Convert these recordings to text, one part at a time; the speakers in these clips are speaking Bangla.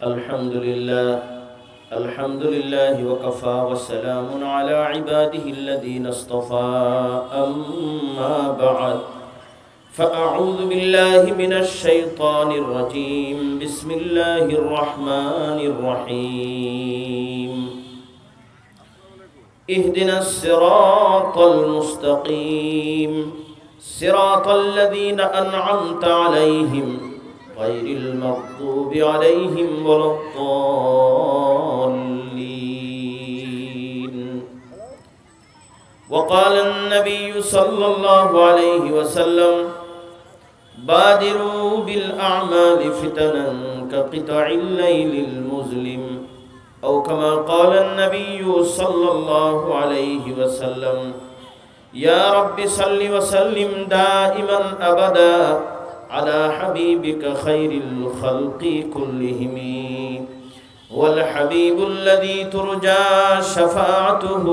الحمد لله وكفى وسلام على عباده الذين اصطفى أما بعد فأعوذ بالله من الشيطان الرجيم بسم الله الرحمن الرحيم اهدنا الصراط المستقيم صراط الذين أنعمت عليهم غير المغضوب عليهم ولا الضالين وقال النبي صلى الله عليه وسلم بادروا بالأعمال فتنا كقطع الليل المظلم أو كما قال النبي صلى الله عليه وسلم يا رب صل وسلم دائما أبدا على حبيبك خير الخلق كلهم والحبيب الذي ترجى شفاعته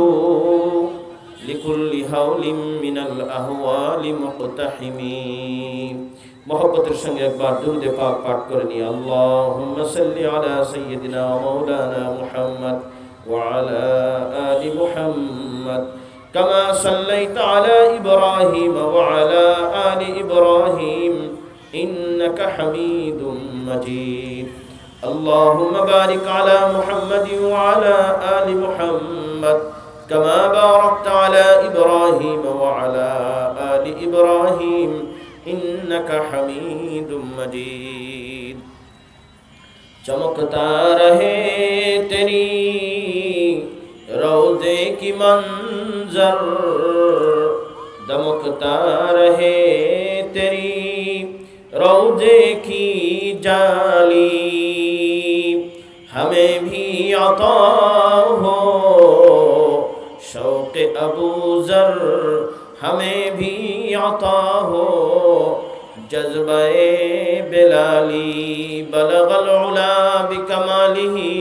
لكل هول من الأهوال مقتحم محبت संगे एक बार दुरूद पाक पाठ करनी اللهم صل على سيدنا ومولانا محمد وعلى آل محمد كما صليت على إبراهيم وعلى آل إبراهيم إنك حميد مجيد اللهم بارك على محمد وعلى آل محمد كما باركت على إبراهيم وعلى آل إبراهيم إنك حميد مجيد चमकता रहे तेरी रोज़े की मंजर दमकता रहे तेरी रोज़े की जाली हमें भी अता हो शौक़ अबू ज़र हमें भी अता हो जज़्बे बिलाली बलगल उला बिकमालिही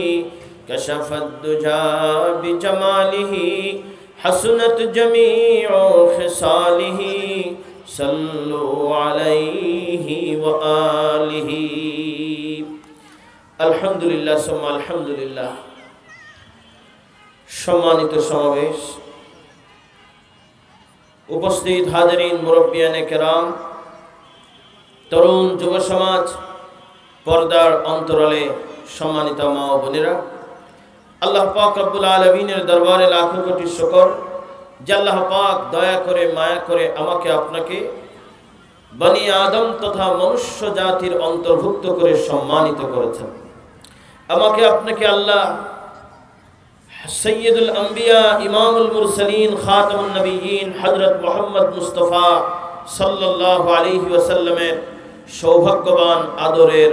कशफत दुजा बिजमालिही हसनत जमीउ खिसालिही सल्लु अलैहि व आलिही अल्हम्दुलिल्लाह सुम्मा अल्हम्दुलिल्लाह सम्मानित समावेश उपस्थित हाज़रीन मुरब्बियाने किराम तरुण युव समाज पर्दार अंतराले सम्मानित मा ओ बोनेरा আল্লাহ পাক রব্বুল আলামিনের দরবারে লাখো কোটি শুকর যে আল্লাহ পাক দয়া করে মায়া করে আমাকে আপনাকে বনি আদম তথা মনুষ্য জাতির অন্তর্ভুক্ত করে সম্মানিত করেছেন। আমাকে আপনাকে আল্লাহ সৈয়দুল আম্বিয়া ইমামুল মুরসালিন খাতামুন নবিয়্যিন হযরত মুহাম্মদ মুস্তাফা সাল্লাল্লাহু আলাইহি ওয়াসাল্লামের সৌভাগ্যবান আদরের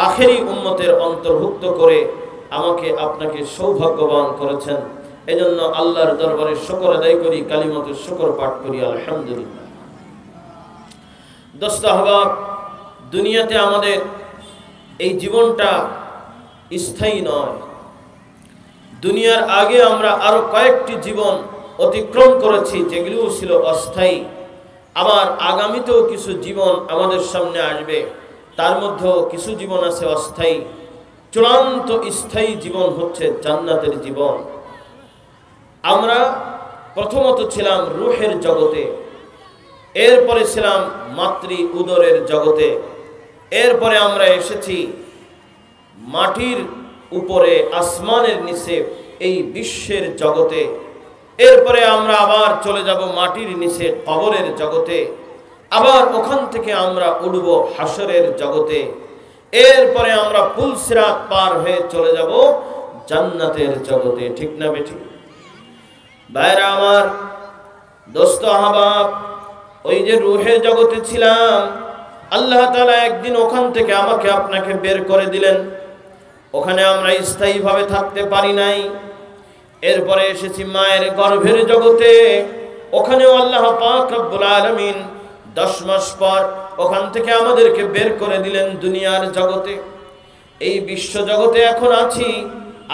আখেরি উম্মতের অন্তর্ভুক্ত করে আমাকে আপনাকে সৌভাগ্যবান করেছেন। এজন্য আল্লাহর দরবারে শুকর আদায় করি, কালিমাতু শুকর পাঠ করি আলহামদুলিল্লাহ। দোস্ত আহবাব, দুনিয়াতে আমাদের এই জীবনটা স্থায়ী নয়। দুনিয়ার আগে আমরা আরো কয়েকটি জীবন অতিক্রম করেছি যেগুলো ছিল অস্থায়ী। আবার আগামীতেও কিছু জীবন আমাদের সামনে আসবে, তার মধ্যেও কিছু জীবন আছে অস্থায়ী। চূড়ান্ত স্থায়ী জীবন হচ্ছে জান্নাতের জীবন। আমরা প্রথমত ছিলাম রূহের জগতে, এরপরে ছিলাম মাতৃ উদরের জগতে, এরপরে আমরা এসেছি মাটির উপরে আসমানের নিচে এই বিশ্বের জগতে, এরপরে আমরা আবার চলে যাব মাটির নিচে কবরের জগতে, আবার ওখান থেকে আমরা উঠব হাসরের জগতে, এরপরে আমরা পুল সিরাত পার হয়ে চলে যাব জান্নাতের জগতে। ঠিক না বেঠিক? ভাইরা আমার, দোস্ত আহবাব, ওই যে রূহের জগতে ছিলাম, আল্লাহ তাআলা একদিন ওখান থেকে আমাকে আপনাকে বের করে দিলেন। ওখানে আমরা স্থায়ীভাবে থাকতে পারি নাই। এরপরে এসেছি মায়ের গর্ভের জগতে, ওখানেও আল্লাহ পাক রব্বুল আলামিন 10 মাস পর ওখান থেকে আমাদেরকে বের করে দিলেন দুনিয়ার জগতে। এই বিশ্ব জগতে এখন আছি,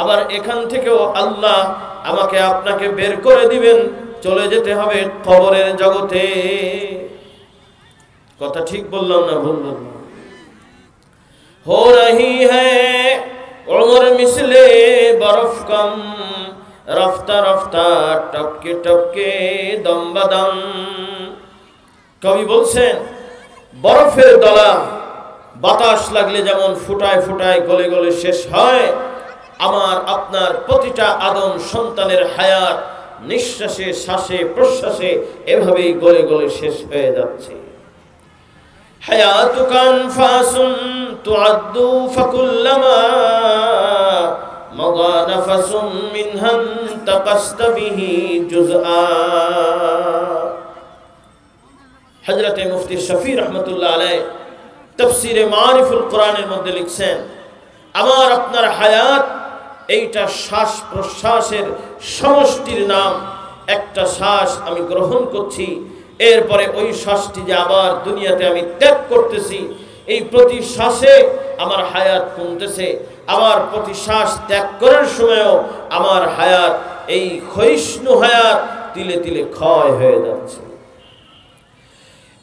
আবার এখান থেকেও আল্লাহ আমাকে আপনাকে বের করে দিবেন, চলে যেতে হবে কবরের জগতে। কথা ঠিক বললাম না ভুল বললাম? हो रही है ওমর মিসলে বরফ কম, রফতা রফতা টপকে টপকে দমবাদম। কবি বলছেন বরফের দলা বাতাস লাগলে যেমন ফুটায় ফুটায় গলে গলে শেষ হয়, আমার আপনার প্রতিটা আদম সন্তানের হায়াত নিঃশ্বাসে শ্বাসে প্রশ্বাসে এভাবেই গলে গলে শেষ হয়ে যাচ্ছে। হায়াতুকা আনফাসুন তুআদ্দু ফাকুল্লামা মাদা নাফাসুন মিনহা তাকাসতা বিহি জুজআ। হযরতে মুফতি শফি রাহমাতুল্লাহ আলাইহি তাফসীরে মারিফুল কোরআনের মধ্যে লিখছেন, আমার আপনার হায়াত এইটা শ্বাস প্রশ্বাসের সমষ্টির নাম। একটা শ্বাস আমি গ্রহণ করছি, এরপরে ওই শ্বাসটি যে আবার দুনিয়াতে আমি ত্যাগ করতেছি, এই প্রতি শ্বাসে আমার হায়াত কমতেছে, আবার প্রতি শ্বাস ত্যাগ করার সময়ও আমার হায়াত, এই ক্ষয়িষ্ণু হায়াত তিলে তিলে ক্ষয় হয়ে যাচ্ছে।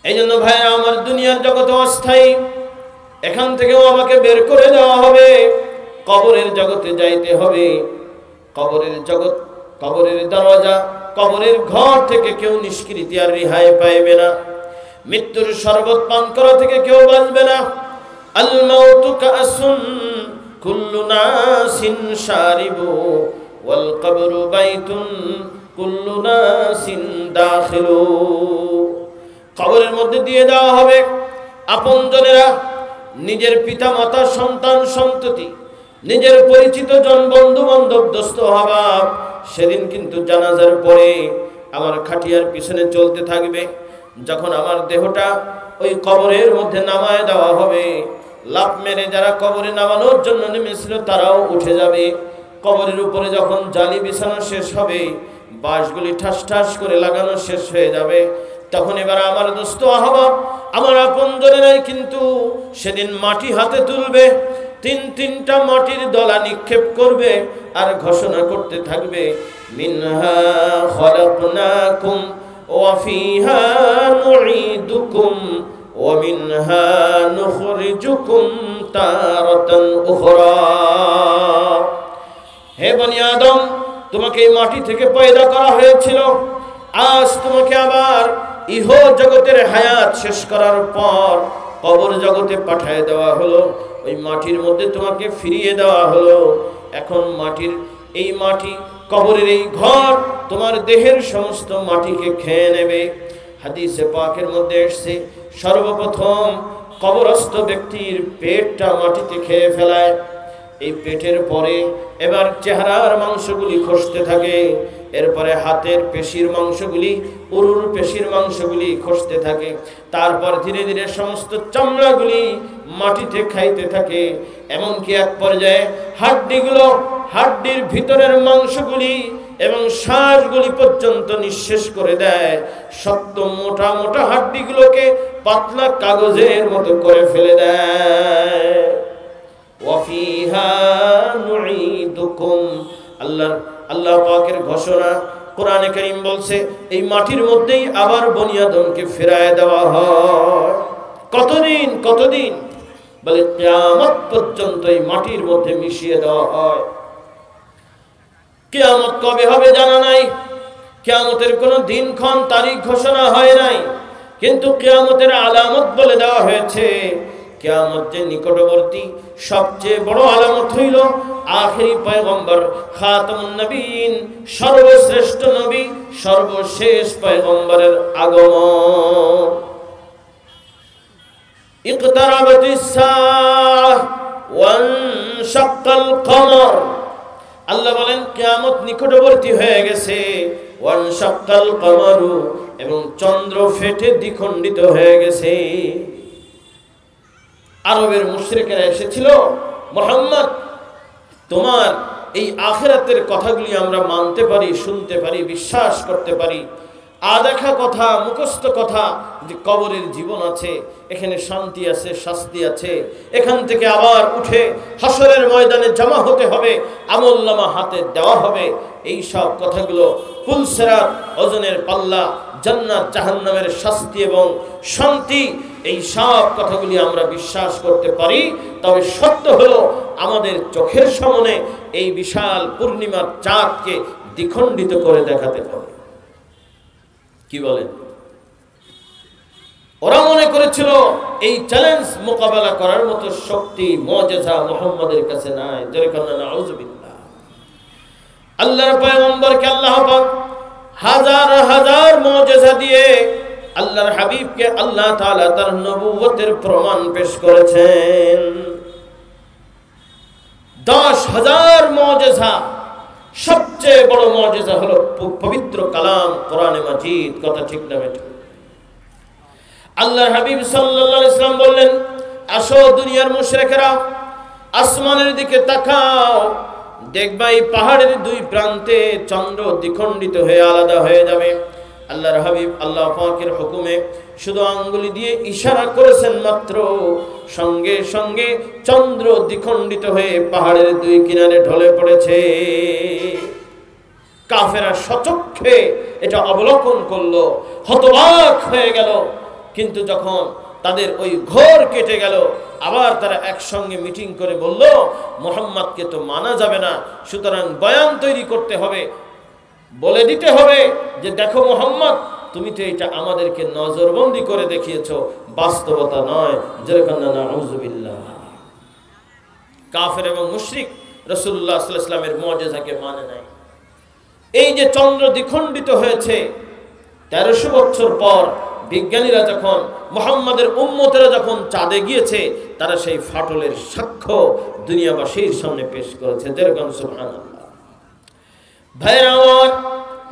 এই জন্য ভাইরা আমার, দুনিয়ার জগৎ অস্থায়ী, এখান থেকেও আমাকে বের করে দেওয়া হবে, কবরের জগতে যাইতে হবে। কবরের জগৎ, কবরের দরজা, কবরের ঘর থেকে কেউ নিষ্কৃতি আর রেহাই পাইবে না। মৃত্যুর শরবত পান করা থেকে কেউ বাঁচবে না। আল মাউতু কাসুন কুল্লু নাসিন শারিবু ওয়াল কবরু বাইতুন কুল্লু নাসিন দাখিলু। কবরের মধ্যে দিয়ে দেওয়া হবে আপনজনেরা, নিজের পিতা মাতা সন্তান সন্ততি, নিজের পরিচিত জন বন্ধু বান্ধব দোস্ত অহবাব, সেদিন কিন্তু জানাজার পরে আমার খাটিয়ার পিছনে চলতে থাকবে। যখন আমার দেহটা ওই কবরের মধ্যে নামায় দেওয়া হবে, লাফ মেরে যারা কবরে নামানোর জন্য নেমেছিল তারাও উঠে যাবে। কবরের উপরে যখন জালি বিছানো শেষ হবে, বাঁশগুলি ঠাস ঠাস করে লাগানো শেষ হয়ে যাবে, তখন এবার আমার দোস্ত আহবাব, আমার আপনজনেরাই কিন্তু সেদিন মাটি হাতে তুলবে, তিনটা মাটির দলা নিক্ষেপ করবে আর ঘোষণা করতে থাকবে, মিনহা খলাকনাকুম ওয়া ফিহা নুঈদুকুম ওয়া মিনহা নুখরিজুকুম তারাতান উখরা। হে বনি আদম, তোমাকে এই মাটি থেকে পয়দা করা হয়েছিল, আজ তোমাকে আবার ইহ জগতের হায়াত শেষ করার পর কবর জগতে পাঠিয়ে দেওয়া হলো, ওই মাটির মধ্যে তোমাকে ফিরিয়ে দেওয়া হলো। এখন মাটির এই মাটি, কবরের এই ঘর তোমার দেহের সমস্ত মাটিকে খেয়ে নেবে। হাদিসে পাকের মধ্যে এসেছে, সর্বপ্রথম কবরস্থ ব্যক্তির পেটটা মাটিতে খেয়ে ফেলায়, এই পেটের পরে এবার চেহারার মাংসগুলি খসতে থাকে, এরপরে হাতের পেশির মাংসগুলি, উরুর পেশির মাংসগুলি খসতে থাকে, তারপর ধীরে ধীরে সমস্ত চামড়াগুলি মাটিতে খাইতে থাকে, এমনকি এক পর্যায়ে হাড্ডিগুলো, হাড্ডির ভিতরের মাংসগুলি এবং শ্বাসগুলি পর্যন্ত নিঃশেষ করে দেয়। শক্ত মোটা মোটা হাড্ডিগুলোকে পাতলা কাগজের মতো করে ফেলে দেয়। ওয়াফিহা নুঈদুকুম, আল্লাহ পাকের ঘোষণা, কোরআনে কারীম বলছে এই মাটির মধ্যেই আবার বনি আদমকে ফেরায় দেওয়া হয়। কতদিন কতদিন? বলে কিয়ামত পর্যন্ত এই মাটির মধ্যে মিশিয়ে দেওয়া হয়। কিয়ামত কবে হবে জানা নাই, কিয়ামতের কোনো দিনক্ষণ তারিখ ঘোষণা হয় নাই, কিন্তু কিয়ামতের আলামত বলে দেওয়া হয়েছে। কিয়ামত যে নিকটবর্তী, সবচেয়ে বড় আলামত হইল আখেরি পয়গম্বর খাতামুন নবীন, সর্বশ্রেষ্ঠ নবী, সর্বশেষ পয়গম্বরের আগমন। ইকতারাবাতিস সাআহ ওয়ানশাক্কাল কমর, আল্লাহ বলেন কিয়ামত নিকটবর্তী হয়ে গেছে। ওয়ানশাক্কাল কমরু, এবং চন্দ্র ফেটে দ্বিখণ্ডিত হয়ে গেছে। আরবের মুশরিকেরা এসেছিল, মুহাম্মদ তোমার এই আখিরাতের কথাগুলি আমরা মানতে পারি, শুনতে পারি, বিশ্বাস করতে পারি, আদেখা কথা, মুখস্থ কথা, যে কবরের জীবন আছে, এখানে শান্তি আছে, শাস্তি আছে, এখান থেকে আবার উঠে হাসরের ময়দানে জমা হতে হবে, আমলনামা হাতে দেওয়া হবে, এই সব কথাগুলো, পুলসেরাত, ওজনের পাল্লা, জান্নাত জাহান্নামের শাস্তি এবং শান্তি, এই সব কথাগুলি আমরা বিশ্বাস করতে পারি, তবে সত্য হলো আমাদের চোখের সামনে এই বিশাল পূর্ণিমার চাঁদকে দ্বিখণ্ডিত করে দেখাতে হবে। কি বলেন? ওরা মনে করেছিল এই চ্যালেঞ্জ মোকাবেলা করার মতো শক্তি মুজিজা মুহাম্মাদের কাছে নাই। যেরকম নাউযুবিল্লাহ, আল্লাহর পয়গম্বরকে আল্লাহ পাক হাজার হাজার মুজিজা দিয়ে আল্লাহর হাবিবকে আল্লাহ তাআলা তার নবুয়তের প্রমাণ পেশ করেছেন। 10,000 মুজিজা, সবচেয়ে বড় মুজিজা হলো পবিত্র কালাম কোরআনে মাজিদ। কথা ঠিক না বেঠিক? আল্লাহর হাবিব সাল্লাল্লাহু আলাইহি ওয়াসাল্লাম বললেন, আসো দুনিয়ার মুশরিকেরা, আসমানের দিকে তাকাও, দেখবা এই পাহাড়ের দুই প্রান্তে চন্দ্র দ্বিখণ্ডিত হয়ে আলাদা হয়ে যাবে। আল্লাহর হাবিব আল্লাহ পাকের হুকুমে শুধু আঙ্গুলি দিয়ে ইশারা করেছেন মাত্র, সঙ্গে সঙ্গে চন্দ্র দ্বিখণ্ডিত হয়ে পাহাড়ের দুই কিনারে ঢলে পড়েছে। কাফেররা সচক্ষে এটা অবলোকন করলো, হতবাক হয়ে গেল। কিন্তু যখন তাদের ওই ঘোর কেটে গেল, আবার তারা একসঙ্গে মিটিং করে বলল, মুহাম্মদকে তো মানা যাবে না, সুতরাং বয়ান তৈরি করতে হবে, বলে দিতে হবে যে দেখো মুহাম্মদ, তুমি তো এটা আমাদেরকে নজরবন্দি করে দেখিয়েছো, বাস্তবতা নয়। যেরকম নাউযুবিল্লাহ, কাফের এবং মুশরিক রাসূলুল্লাহ সাল্লাল্লাহু আলাইহি ওয়াসাল্লামের মুজিজাকে মানে নাই। এই যে চন্দ্র দ্বিখণ্ডিত হয়েছে 1300 বছর পর, বিজ্ঞানীরা যখন, মুহাম্মাদের উম্মতেরা যখন চাঁদে গিয়েছে, তারা সেই ফাটলের সাক্ষ্য দুনিয়াবাসীর সামনে পেশ করেছে। যেরকম সুবহানাল্লাহ। ভাইরা আমার,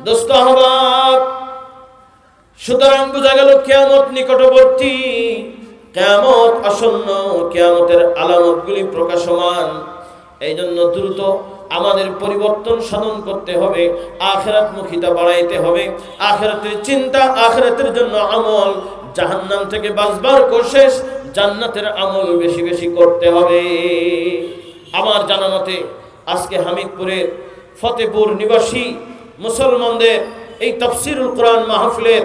দোস্ত আহবাব, সুতরাং বোঝা গেল কিয়ামত নিকটবর্তী, কিয়ামত আসন্ন, কিয়ামতের আলামতগুলি প্রকাশমান। এই জন্য দ্রুত আমাদের পরিবর্তন সাধন করতে হবে, আখিরাতমুখিতা বাড়াইতে হবে, আখিরাতের চিন্তা, আখিরাতের জন্য আমল, জাহান্নাম থেকে বাঁচবার কোশিশ, জান্নাতের আমল বেশি বেশি করতে হবে। আমার জানা মতে আজকে হামিদপুরের ফতেপুর নিবাসী মুসলমানদের এই তাফসীরুল কোরআন মাহফিলের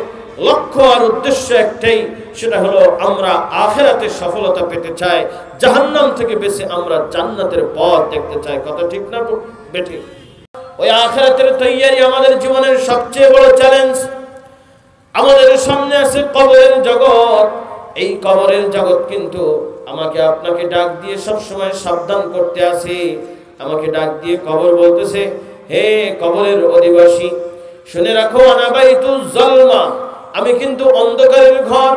লক্ষ্য আর উদ্দেশ্য একটাই, সেটা হলো আমরা আখিরাতের সফলতা পেতে চাই, জাহান্নাম থেকে বেঁচে আমরা জান্নাতের পথ দেখতে চাই। কথা ঠিক না বেঠিক? ওই আখিরাতের তৈয়ারি আমাদের জীবনের সবচেয়ে বড় চ্যালেঞ্জ। আমাদের সামনে আছে কবরের জগৎ। এই কবরের জগৎ কিন্তু আমাকে আপনাকে ডাক দিয়ে সবসময় সাবধান করতে আছে। আমাকে ডাক দিয়ে কবর বলতেছে, হে কবরের অধিবাসী, শুনে রাখো, আনা বাইতুজ যালমা, আমি কিন্তু অন্ধকারের ঘর,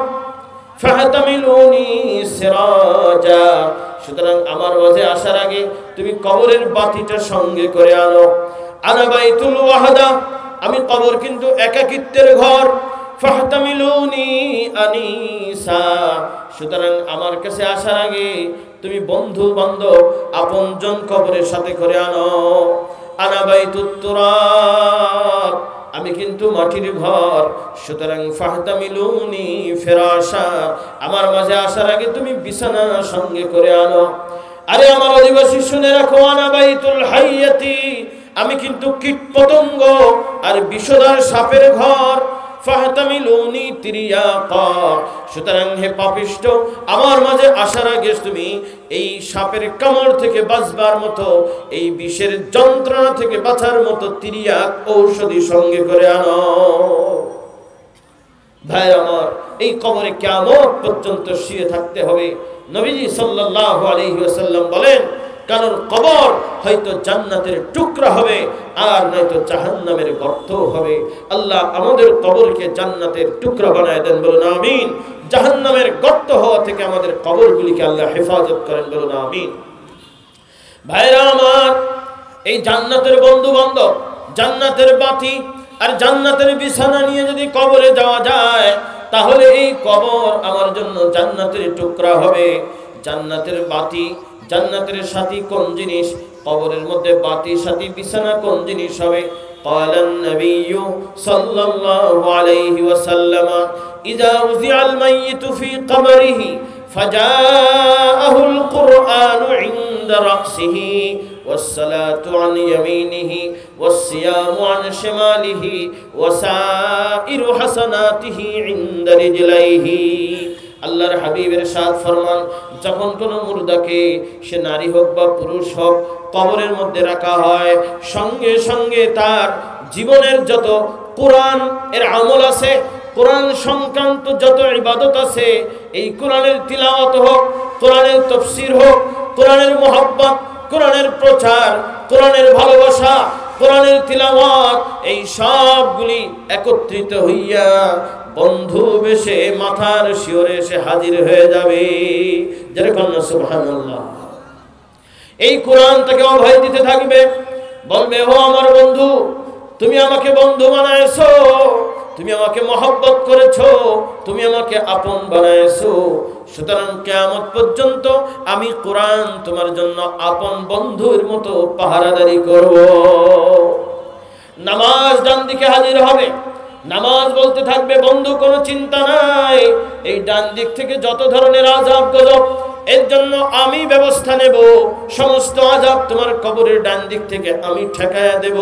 ফাহতামিলুনি সিরাজা, সুতরাং আমার মাঝে আসার আগে তুমি কবরের বাতিটা সঙ্গে করে আনো। আনা বাইতুল ওয়াহদা, আমি কবর কিন্তু একাকিত্বের ঘর, ফাহতামিলুনি আনিসা, সুতরাং আমার কাছে আসার আগে তুমি বন্ধু বান্ধব আপনজন কবরের সাথে করে আনো। আনা বাইতুত তুরাব, আমি কিন্তু মাটির ঘর, সুতরাং ফাহতামিলুনি ফিরাশা, আমার মাঝে আসার আগে তুমি বিছানা সঙ্গে করে আনো। আরে আমার অধিবাসী, শুনে রাখো, আনা বাইতুল হাইয়াতি, আমি কিন্তু কীট পতঙ্গ আর বিষধর সাপের ঘর, ফাহতামিলুনি তিরিয়াকা, সুতরাং হে পাপিষ্ঠ, আমার মাঝে আসার আগে তুমি এই সাপের কামড় থেকে বাঁচবার মতো, এই বিষের যন্ত্রণা থেকে বাঁচার মতো তিরিয়াক ঔষধি সঙ্গে করে আনো। ভাই আমার, এই কবরে কিয়ামত পর্যন্ত শুয়ে থাকতে হবে। নবীজি সাল্লাল্লাহু আলাইহি ওয়াসাল্লাম বলেন, কারণ কবর হয়তো জান্নাতের টুকরা হবে, আর নয়তো জাহান্নামের গর্ত হবে। আল্লাহ আমাদের কবরকে জান্নাতের টুকরা বানায় দেন, বলুন আমিন। জাহান্নামের গর্ত হওয়া থেকে আমাদের কবরগুলিকে আল্লাহ হেফাজত করেন, বলুন আমিন। ভাইরা আমার, এই জান্নাতের বন্ধু বান্ধব, জান্নাতের বাতি আর জান্নাতের বিছানা নিয়ে যদি কবরে যাওয়া যায়, তাহলে এই কবর আমার জন্য জান্নাতের টুকরা হবে। জান্নাতের বাতি, জান্নাতের সাথী কোন জিনিস, কবরের মধ্যে বাতি সাথী বিছানা কোন জিনিস হবে? ক্বালান নবিয়্যু সাল্লাল্লাহু আলাইহি ওয়াসাল্লাম, ইযা উযিআল মাইয়িতু ফি কবরিহি ফাজাআহুল কুরআনু ইনদা রাসিহি ওয়াসসালাতু আন ইয়ামিনিহি ওয়াসসিয়ামু আন শিমালিহি ওয়াসাইরু হাসানাতিহি ইনদা রিজলাইহি। আল্লাহর হাবিবের ইরশাদ ফরমান, যখন কোনো মুর্দাকে, সে নারী হোক বা পুরুষ হোক, কবরের মধ্যে রাখা হয়, সঙ্গে সঙ্গে তার জীবনের যত কোরআন এর আমল আছে, কোরআন সংক্রান্ত যত ইবাদত আছে, এই কোরআনের তিলাওয়াত হোক, কোরআনের তাফসীর হোক, কোরআনের মুহাব্বত, কোরআনের প্রচার, কোরআনের ভালোবাসা, কোরআনের তিলাওয়াত, এই সবগুলি একত্রিত হইয়া বন্ধু বেশে মাথার শিওরে এসে হাজির হয়ে যাবে। যেরকম সুবহানাল্লাহ। এই কোরআন তাকে অভয় দিতে থাকবে, বলবে, ও আমার বন্ধু, তুমি আমাকে বন্ধু বানাইছো, তুমি আমাকে মহব্বত করেছো, তুমি আমাকে আপন বানাইছো, সুতরাং কিয়ামত পর্যন্ত আমি কোরআন তোমার জন্য আপন বন্ধুর মতো পাহারাদারি করব। নামাজ ডান দিকে হাজির হবে, নামাজ বলতে থাকবে, বন্ধু কোনো চিন্তা নাই, এই ডান দিক থেকে যত ধরনের আযাব গজব, এর জন্য আমি ব্যবস্থা নেব, সমস্ত আযাব তোমার কবরের ডান দিক থেকে আমি ঠেকায়া দেব।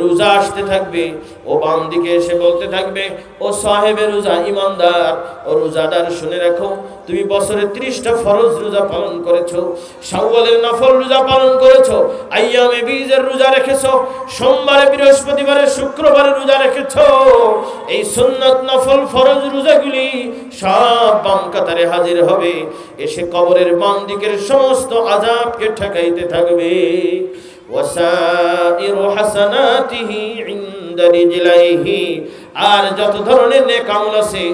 রোজা আসতে থাকবে, ও বাম দিকে এসে বলতে থাকবে, ও সাহেবে রোজা, ইমানদার ও রোজাদার, শুনে রাখো, তুমি বছরে 30টা ফরজ রোজা পালন করেছো, শাওয়ালের নফল রোজা পালন করেছো, আইয়ামে বীজের রোজা রেখেছো, সোমবারে, বৃহস্পতিবারে, শুক্রবারে রোজা রেখেছো, এই সুন্নাত নফল ফরজ রোজাগুলি সব বাম কাতারে হাজির হবে, এসে কবরের বাম দিকের সমস্ত আযাবকে ঠেকাইতে থাকবে। ওয়াসাইরু হাসানাতিহি ইনদা রিজলাইহি, আর যত ধরনের নেক আমল আছে,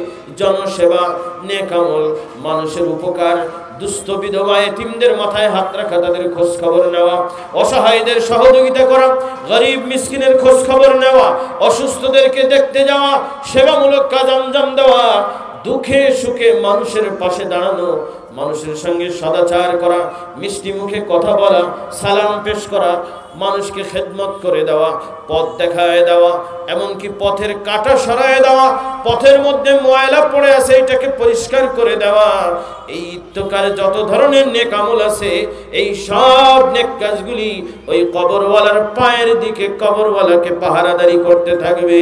জনসেবা, নেক আমল, মানুষের উপকার, দুস্থ বিধবা এতিমদের মাথায় হাত রাখা, তাদের খোঁজ খবর নেওয়া, অসহায়দের সহযোগিতা করা, গরিব মিসকিনের খোঁজ খবর নেওয়া, অসুস্থদেরকে দেখতে যাওয়া, সেবামূলক কাজ আঞ্জাম দেওয়া, দুঃখে সুখে মানুষের পাশে দাঁড়ানো, মানুষের সঙ্গে সদাচার করা, মিষ্টি মুখে কথা বলা, সালাম পেশ করা, মানুষকে খেদমত করে দেওয়া, পথ দেখায় দেওয়া, এমনকি পথের কাঁটা সরায় দেওয়া, পথের মধ্যে ময়লা পড়ে আছে এটাকে পরিষ্কার করে দেওয়া, এই ইত্তকার যত ধরনের নেক আমল আছে, এই সব নেক কাজগুলি ওই কবরওয়ালার পায়ের দিকে কবরওয়ালাকে পাহারাদারি করতে থাকবে।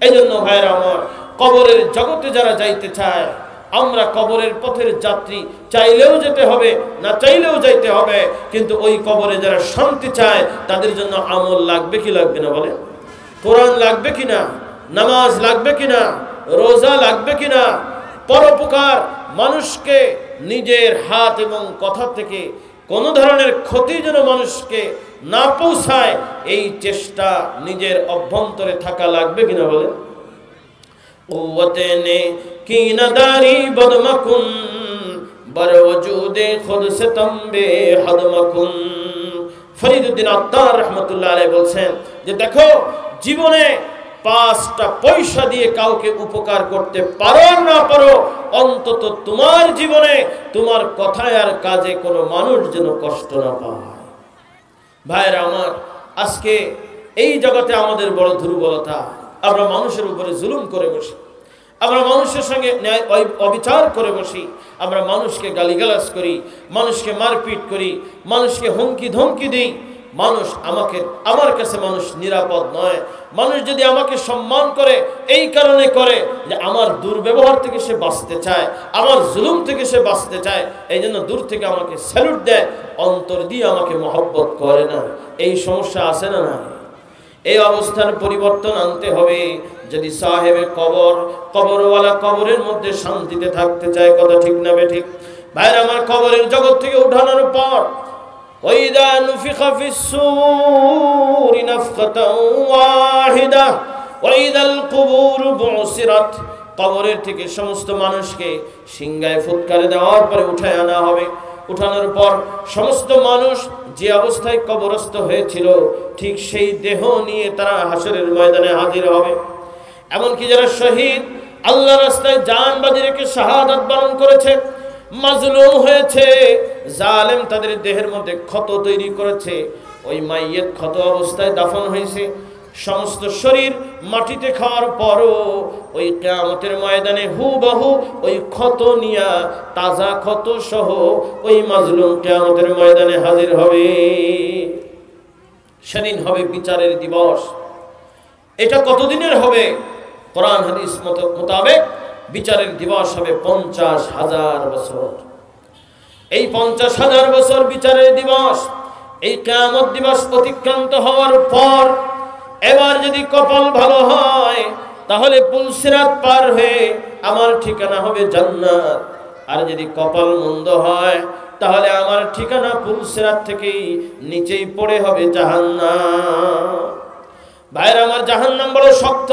এই জন্য ভাইরা আমার, কবরের জগতে যারা যাইতে চায়, আমরা কবরের পথের যাত্রী, চাইলেও যেতে হবে, না চাইলেও যাইতে হবে, কিন্তু ওই কবরে যারা শান্তি চায়, তাদের জন্য আমল লাগবে কি লাগবে না বলে? কোরআন লাগবে কিনা, নামাজ লাগবে কিনা, রোজা লাগবে কিনা, পরোপকার, মানুষকে নিজের হাত এবং কথা থেকে কোন ধরনের ক্ষতি যেন মানুষকে না পৌঁছায়, এই চেষ্টা নিজের অভ্যন্তরে থাকা লাগবে কিনা বলে? কুওয়াতে কি নাদারি বদমকুন, বর ওজুদে খুদ সে তম্বে হদমকুন। ফরিদউদ্দিন আত্তার রহমতুল্লাহ আলাইহি বলছেন যে, দেখো, জীবনে 5টা পয়সা দিয়ে কাউকে উপকার করতে পারো না পারো, অন্তত তোমার জীবনে, তোমার কথায় আর কাজে কোনো মানুষ যেন কষ্ট না পায়। ভাইরা আমার, আজকে এই জগতে আমাদের বড় দুর্বলতা, আমরা মানুষের উপরে জুলুম করে বসি, আমরা মানুষের সঙ্গে ন্যায় অবিচার করে বসি, আমরা মানুষকে গালিগালাজ করি, মানুষকে মারপিট করি, মানুষকে হুমকি ধমকি দিই। মানুষ আমার কাছে মানুষ নিরাপদ নয়। মানুষ যদি আমাকে সম্মান করে, এই কারণে করে যে আমার দুর্ব্যবহার থেকে সে বাঁচতে চায়, আমার জুলুম থেকে সে বাঁচতে চায়, এই জন্য দূর থেকে আমাকে স্যালুট দেয়, অন্তর দিয়ে আমাকে মহব্বত করে না। এই সমস্যা আছে না? না। এই অবস্থার পরিবর্তন আনতে হবে যদি সাহেবে কবরওয়ালা কবরের মধ্যে শান্তিতে থাকতে চায়। কথা ঠিক না বেঠিক? ভাইরা আমার, কবরের জগৎ থেকে উঠানোর পর ওয়াইদা নুফিখা ফিস-সূরি নাফখাতাও ওয়াহিদা ওয়াইদাল কুবুর বুসিরাত, কবরের থেকে সমস্ত মানুষকে সিংহায় ফুৎকারে দেওয়ার পরে উঠায় আনা হবে। উঠানোর পর সমস্ত মানুষ যে অবস্থায় কবরস্থ হয়েছিল, ঠিক সেই দেহ নিয়ে তারা হাসরের ময়দানে হাজির হবে। এমনকি যারা শহীদ, আল্লাহ রাস্তায় জান বাজি রেখে শাহাদাত বরণ করেছে, মাজলুম হয়েছে, জালেম তাদের দেহের মধ্যে ক্ষত তৈরি করেছে, ওই মাইয়েত ক্ষত অবস্থায় দাফন হয়েছে, সমস্ত শরীর মাটিতে খাওয়ার পরও ওই কিয়ামতের ময়দানে হুবহু ওই ক্ষত নিয়া, তাজা ক্ষত সহ ওই মাজলুম কিয়ামতের ময়দানে হাজির হবে। সেদিন হবে বিচারের দিবস। এটা কতদিনের হবে? কোরআন হাদিস মোতাবেক বিচারের দিবস হবে 50,000 বছর। এই 50,000 বছর বিচারের দিবস, এই কিয়ামত দিবস অতিক্রান্ত হওয়ার পর এবার যদি কপাল ভালো হয় তাহলে পুলসিরাত পার হয়ে আমার ঠিকানা হবে জান্নাত, আর যদি কপাল মন্দ হয় তাহলে আমার ঠিকানা পুলসিরাত থেকেই নিচেই পড়ে হবে জাহান্নাম। ভাইরা আমার, জাহান্নাম বড় শক্ত,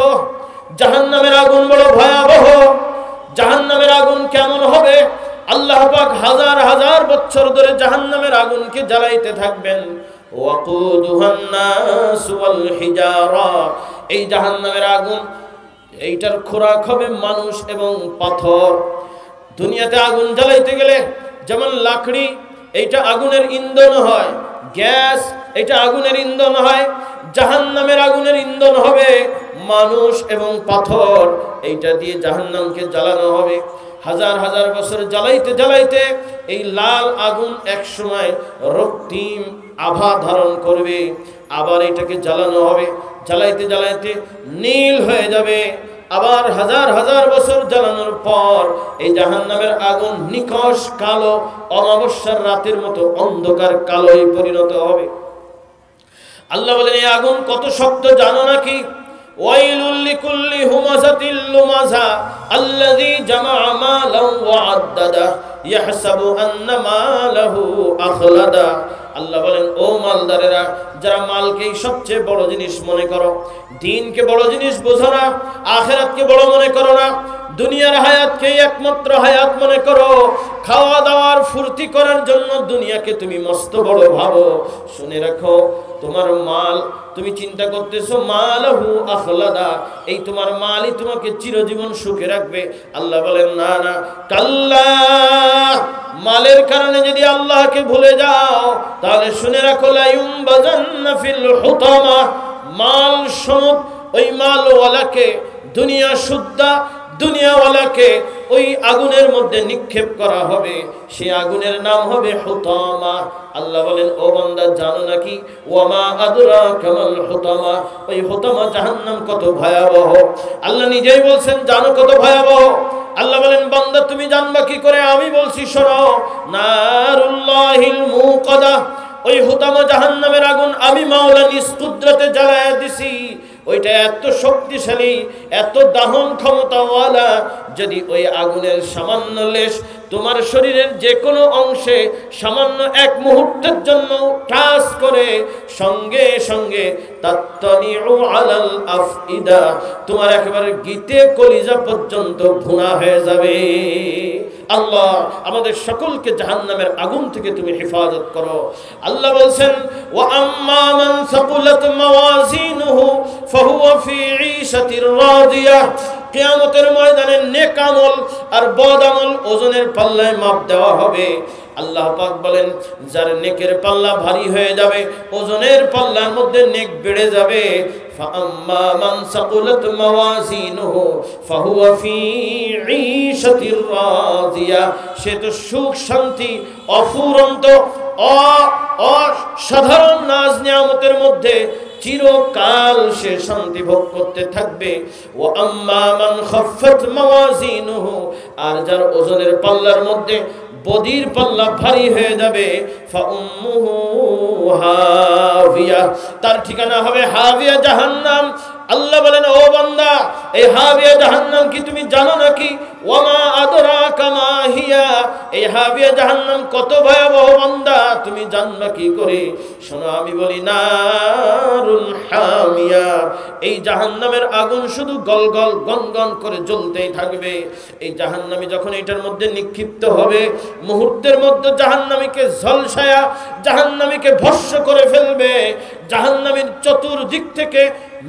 জাহান্নামের আগুন বড় ভয়াবহ। জাহান্নামের আগুন কেমন হবে? আল্লাহ পাক হাজার হাজার বছর ধরে জাহান্নামের আগুনকে জ্বালাইতে থাকবেন। ওয়াকুদুহান নাস ওয়াল হিজারা, এই জাহান্নামের আগুন, এইটার খোরাক হবে মানুষ এবং পাথর। দুনিয়াতে আগুন জ্বালাইতে গেলে যেমন লাকড়ি, এইটা আগুনের ইন্ধন হয়, গ্যাস এটা আগুনের ইন্ধন হয়, জাহান্নামের আগুনের ইন্ধন হবে মানুষ এবং পাথর। এইটা দিয়ে জাহান্নামকে জ্বালানো হবে। হাজার হাজার বছর জ্বালাইতে জ্বালাইতে এই লাল আগুন এক সময় রক্তিম আভা ধারণ করবে, আবার এটাকে জ্বালানো হবে, জ্বালাইতে জ্বালাইতে নীল হয়ে যাবে। আবার হাজার হাজার বছর জ্বালানোর পর এই জাহান্নামের আগুন নিকষ কালো, অমাবস্যার রাতের মতো অন্ধকার কালোয় পরিণত হবে। আল্লাহ বলেন, এই আগুন কত শক্ত জানো নাকি? ওয়াইলুল লিকুল্লি হুমাযাতিল লুমাযা আল্লাযী জামাআ মালান ওয়া আদ্দাদা ইয়াহসাবু আন্না মালাহু আখলাদা। আল্লাহ বলেন, ও মালদারেরা, যারা মালকেই সবচেয়ে বড় জিনিস মনে করো, দ্বীনকে বড় জিনিস বোঝো না, আখিরাতকে বড় মনে করো না, দুনিয়ার হায়াতকে একমাত্র হায়াত মনে করো, খাওয়া দাওয়ার ফুর্তি করার জন্য দুনিয়াকে তুমি মস্ত বড় ভাবো। শুনে রাখো, তোমার মাল, তুমি চিন্তা করতেছো মালাহু আখলাদা, এই তোমার মালই তোমাকে চিরজীবন সুখে রাখবে। আল্লাহ বলেন, না না, কাল্লা, মালের কারণে যদি আল্লাহকে ভুলে যাও তাহলে শুনে রাখো, লা ইউমবাজান্না ফিল হুতামা, মাল সমুদ, ওই মালওয়ালাকে, দুনিয়া শুদ্ধা দুনিয়াওয়ালাকে ওই আগুনের মধ্যে নিক্ষেপ করা হবে। সেই আগুনের নাম হবে হুতামা। আল্লাহ বলেন, ও বান্দা, জানো নাকি? ওয়ামা আদরাকা মাল হুতামা, ওই হুতামা জাহান্নাম কত ভয়াবহ। আল্লাহ নিজেই বলছেন, জানো কত ভয়াবহ। আল্লাহ বলেন, বান্দা তুমি জানবা কি করে? আমি বলছি, শোনো, নারুল্লাহিল মুকাদা, ওই হুতামা জাহান্নামের আগুন আমি মাওলা নিজ কুদরতে জ্বালায়া দিছি। ওইটা এত শক্তিশালী, এত দাহন ক্ষমতাওয়ালা, যদি ওই আগুনের সামান্য লেশ তোমার শরীরের যে কোনো অংশে সামান্য এক মুহূর্তের জন্য টাচ করে, সঙ্গে সঙ্গে তাত্তানিউ আলাল আফইদা, তোমার একেবারে গিতে কলিজা পর্যন্ত ভুনা হয়ে যাবে। আল্লাহ আমাদের সকলকে জাহান্নামের আগুন থেকে তুমি হেফাজত করো। আল্লাহ বলছেন, ওয়া আম্মা মান সাকুলাত মাওয়াজিনুহু ফাহুয়া ফি ঈশাতির রাদিয়া, কিয়ামতের ময়দানে নেক আমল আর বদ আমল ওজনের পাল্লায় মাপ দেওয়া হবে। আল্লাহ পাক বলেন, যার নেকের পাল্লা ভারী হয়ে যাবে, ওজনের পাল্লার মধ্যে নেক বেড়ে যাবে। ফাআম্মা মান সাকুলাত মাওয়াজিনুহু ফাহুয়া ফি ঈশাতির রাদিয়া, সে তো সুখ শান্তি অফুরন্ত অসাধারণ নাজ নিয়ামতের মধ্যে চিরকাল সে শান্তি ভোগ করতে থাকবে। ওয়া আম্মা মান খাফফাত মাওয়াজিনুহু, আর যার ওজনের পাল্লার মধ্যে বদির পাল্লা ভারী হয়ে যাবে, ফাউম্মুহু হাবিয়া, তার ঠিকানা হবে হাবিয়া, জাহান্নাম। আল্লাহ বলেন, ও বান্দা, এই হাবিয়া জাহান্নাম কি তুমি জানো নাকি? ওয়ামা আদরাকা মা হিয়া, এই হাবিয়া জাহান্নাম কত ভয়াবহ বান্দা, তুমি জানবা কি করে? শোনো, আমি বলি, নারুল হামিয়া, এই জাহান্নামের আগুন শুধু গলগল গনগন করে জ্বলতেই থাকবে। এই জাহান্নামী যখন এটার মধ্যে নিক্ষিপ্ত হবে, মুহূর্তের মধ্যে জাহান্নামীকে ঝলসায়া, জাহান্নামীকে ভস্ম করে ফেলবে। জাহান্নামীর চতুর্দিক থেকে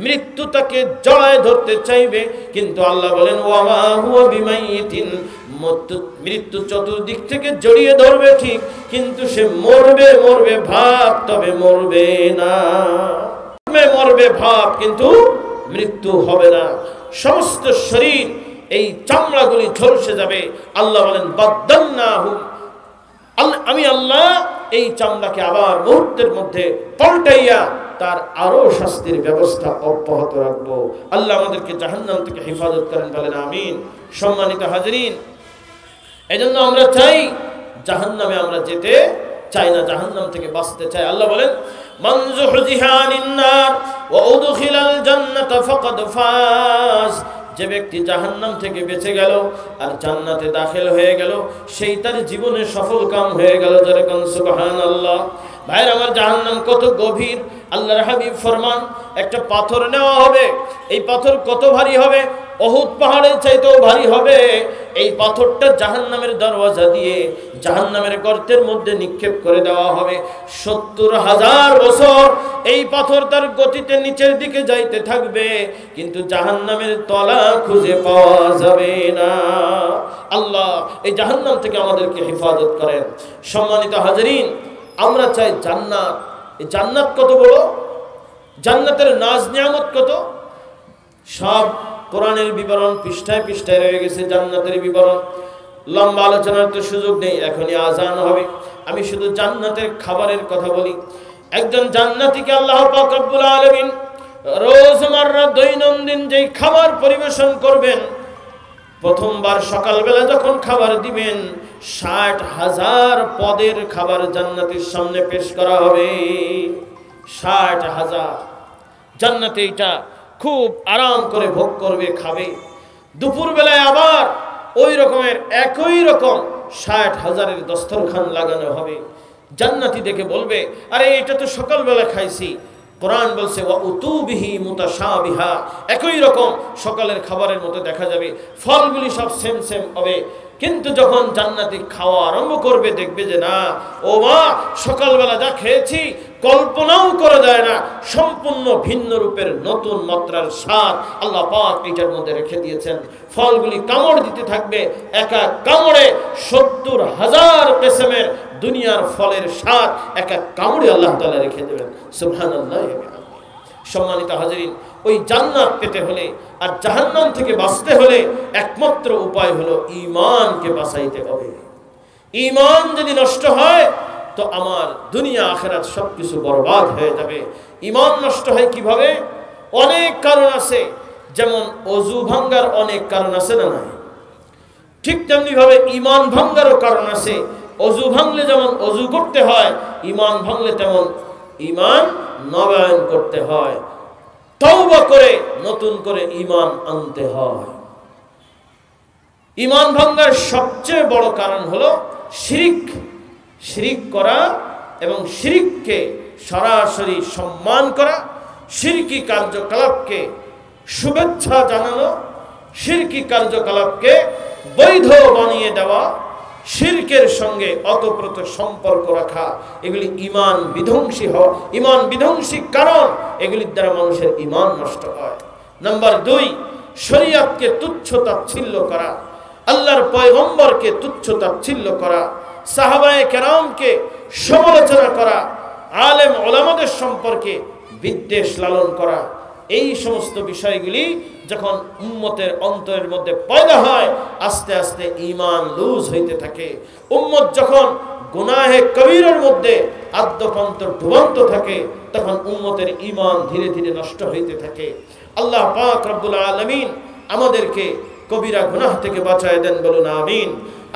মৃত্যু তাকে জড়ায় ধরতে চাইবে, কিন্তু আল্লাহ বলেন, ওয়ামা হুয়া বিমাইতিন, মৃত্যু চতুর্দিক থেকে জড়িয়ে ধরবে ঠিক, কিন্তু সে মরবে মরবে ভাব, তবে মরবে না। মরবে ভাব, কিন্তু মৃত্যু হবে না। সমস্ত শরীর এই চামড়াগুলি ঝলসে যাবে। আল্লাহ বলেন, বাদদালনাহু, আমি আল্লাহ এই চামড়াকে আবার মুহূর্তের মধ্যে পাল্টাইয়া তার আরো শাস্তির ব্যবস্থা অব্যাহত রাখবো। আল্লাহ আমাদেরকে জাহান্নাম থেকে হেফাজত করেন, বলেন আমিন। সম্মানিত হাজরিন, এজন্য আমরা চাই জাহান্নামে আমরা যেতে চাই না, জাহান্নাম থেকে বাঁচতে চাই। আল্লাহ বলেন মান যুহজিহা আনিন নার ওয়া উদখিলাল জান্নাতা ফাকাদ ফাজ, যে ব্যক্তি জাহান্নাম থেকে বেঁচে গেল আর জান্নাতে দাখিল হয়ে গেল সেই তার জীবনে সফল কাম হয়ে গেল। যেরকম সুবহানাল্লাহ। ভাইরা আমার, জাহান্নাম কত গভীর। আল্লাহর হাবিব ফরমান একটা পাথর নেওয়া হবে, এই পাথর কত ভারী হবে, উহুদ পাহাড়ের চাইতেও ভারী হবে। এই পাথরটা জাহান্নামের দরওয়াজা দিয়ে জাহান্নামের গর্তের মধ্যে নিক্ষেপ করে দেওয়া হবে। ৭০,০০০ বছর এই পাথর তার গতিতে নিচের দিকে যাইতে থাকবে, কিন্তু জাহান্নামের তলা খুঁজে পাওয়া যাবে না। আল্লাহ এই জাহান্নাম থেকে আমাদেরকে হেফাজত করেন। সম্মানিত হাজরিন, আমরা চাই জান্নাত। এই জান্নাত কত বড়, জান্নাতের নাজ নিয়ামত কত, সব কোরআনের বিবরণ পৃষ্ঠায় পৃষ্ঠায় রয়ে গেছে। জান্নাতের বিবরণ লম্বা আলোচনার তো সুযোগ নেই, এখনই আজান হবে। আমি শুধু জান্নাতের খাবারের কথা বলি। একজন জান্নাতীকে আল্লাহ পাক রব্বুল আলামিন রোজমাররা দৈনন্দিন যেই খাবার পরিবেশন করবেন, প্রথমবার সকালবেলা যখন খাবার দিবেন ৬০,০০০ পদের খাবার জান্নাতের সামনে পেশ করা হবে। ৬০,০০০ জান্নাতে এটা খুব আরাম করে ভোগ করবে, খাবে। দুপুরবেলায় আবার ওই রকমের একই রকম ৬০,০০০-এর দস্তরখান লাগানো হবে। জান্নাতি দেখে বলবে, আরে এটা তো সকালবেলা খাইছি। কোরআন বলছে ওয়া উতুবিহি মুতাশাবিহা, একই রকম সকালের খাবারের মতো দেখা যাবে, ফলগুলি সব সেম সেম হবে। কিন্তু যখন জান্নাতি খাওয়া আরম্ভ করবে দেখবে যে না, ও মা, সকালবেলা যা খেয়েছি কল্পনাও করা যায় না, সম্পূর্ণ ভিন্ন রূপের নতুন মাত্রার স্বাদ আল্লাহ পাক এটার মধ্যে রেখে দিয়েছেন। ফলগুলি কামড় দিতে থাকবে, এক এক কামড়ে ৭০,০০০ কিসমের দুনিয়ার ফলের স্বাদ এক এক কামড়ে আল্লাহ তাআলা রেখে দেবেন। সুবহানাল্লাহ। সম্মানিত হাজরিন, ওই জান্নাত পেতে হলে আর জাহান্নাম থেকে বাঁচতে হলে একমাত্র উপায় হলো ঈমানকে বাঁচাইতে হবে। ঈমান যদি নষ্ট হয় তো আমার দুনিয়া আখিরাত সবকিছু বরবাদ হয়ে যাবে। ঈমান নষ্ট হয় কিভাবে? অনেক কারণ আছে। যেমন ওযু ভাঙ্গার অনেক কারণ আছে না নাই? ঠিক তেমনি ভাবে ঈমান ভাঙ্গারও কারণ আছে। ওযু ভাঙলে যেমন ওযু করতে হয়, ঈমান ভাঙলে তেমন ঈমান নবায়ন করতে হয়, তওবা করে নতুন করে ঈমান আনতে হয়। ঈমান ভাঙার সবচেয়ে বড় কারণ হলো শিরিক। শিরিক করা এবং শিরিককে সরাসরি সম্মান করা, শিরকি কার্যকলাপকে শুভেচ্ছা জানানো, শিরকি কার্যকলাপকে বৈধ বানিয়ে দেওয়া, শিরকের সঙ্গে অতপ্রত সম্পর্ক রাখা, এগুলি ঈমান বিধ্বংসী হওয়া, ঈমান বিধ্বংসী কারণ। এগুলির দ্বারা মানুষের ঈমান নষ্ট হয়। নাম্বার ২, শরীয়তকে তুচ্ছ তাচ্ছিল্য করা, আল্লাহর পয়গম্বরকে তুচ্ছ তাচ্ছিল্য করা, সাহাবায়ে কেরামকে সমালোচনা করা, আলেম ওলামাদের সম্পর্কে বিদ্বেষ লালন করা। এই সমস্ত বিষয়গুলি যখন উম্মতের অন্তরের মধ্যে পয়দা হয়, আস্তে আস্তে ঈমান লুজ হইতে থাকে। উম্মত যখন গুনাহে কবিরের মধ্যে আদ্যপান্ত ডুবন্ত থাকে, তখন উম্মতের ঈমান ধীরে ধীরে নষ্ট হইতে থাকে। আল্লাহ পাক রব্বুল আলামিন আমাদেরকে কবিরা গুনাহ থেকে বাঁচায় দেন, বলুন আমিন।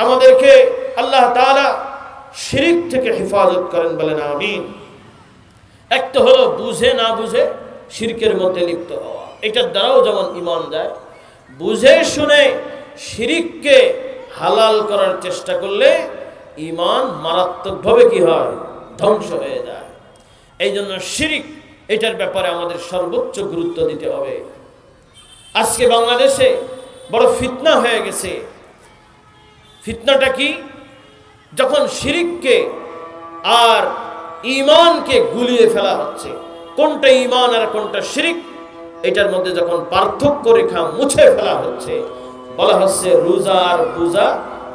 আমাদেরকে আল্লাহ তাআলা শিরক থেকে হেফাজত করেন, বলেন আমিন। একটা হলো বুঝে না বুঝে শিরকের মধ্যে লিপ্ত হওয়া, এটার দ্বারাও যেমন ঈমান যায়। বুঝে শুনে শিরককে হালাল করার চেষ্টা করলে ঈমান মারাত্মকভাবে কি হয়? ধ্বংস হয়ে যায়। এই জন্য শিরক, এটার ব্যাপারে আমাদের সর্বোচ্চ গুরুত্ব দিতে হবে। আজকে বাংলাদেশে বড় ফিতনা হয়ে গেছে। ফিতনাটা কি? যখন শিরককে আর ঈমানকে গুলিয়ে ফেলা হচ্ছে, কোনটা ঈমান আর কোনটা শিরক, এটার মধ্যে যখন পার্থক্য রেখা মুছে ফেলা হচ্ছে, বলা হচ্ছে রোজা আর পূজা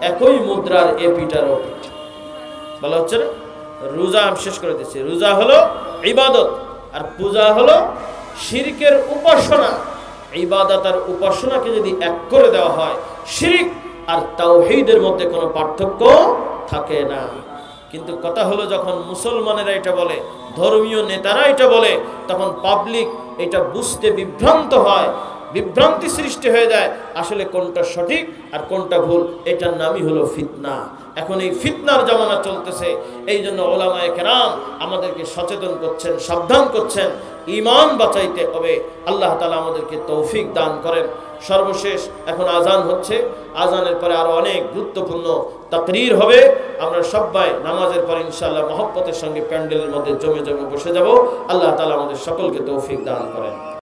একই মুদ্রার এপিঠ আর ওপিঠ। বলা হচ্ছে না, রোজা আমি শেষ করে দিচ্ছি, রোজা হলো ইবাদত আর পূজা হলো শিরকের উপাসনা। ইবাদত আর উপাসনাকে যদি এক করে দেওয়া হয়, শিরক আর তাওহীদের মধ্যে কোনো পার্থক্য থাকে না। কিন্তু কথা হলো যখন মুসলমানেরা এটা বলে, ধর্মীয় নেতারা এটা বলে, তখন পাবলিক এটা বুঝতে বিভ্রান্ত হয়, বিভ্রান্তি সৃষ্টি হয়ে যায়। আসলে কোনটা সঠিক আর কোনটা ভুল, এটার নামই হলো ফিতনা। এখন এই ফিতনার জামানা চলতেছে, এই জন্য ওলামায়ে কেরাম আমাদেরকে সচেতন করছেন, সাবধান করছেন, ঈমান বাঁচাইতে হবে। আল্লাহ তাআলা আমাদেরকে তৌফিক দান করেন। সর্বশেষ এখন আজান হচ্ছে, আজানের পরে আরো অনেক গুরুত্বপূর্ণ তাকরীর হবে। আমরা সবাই নামাজের পরে ইনশাআল্লাহ মহব্বতের সঙ্গে প্যান্ডেলের মধ্যে জমে জমে বসে যাব। আল্লাহ তাআলা আমাদের সকলকে তৌফিক দান করেন।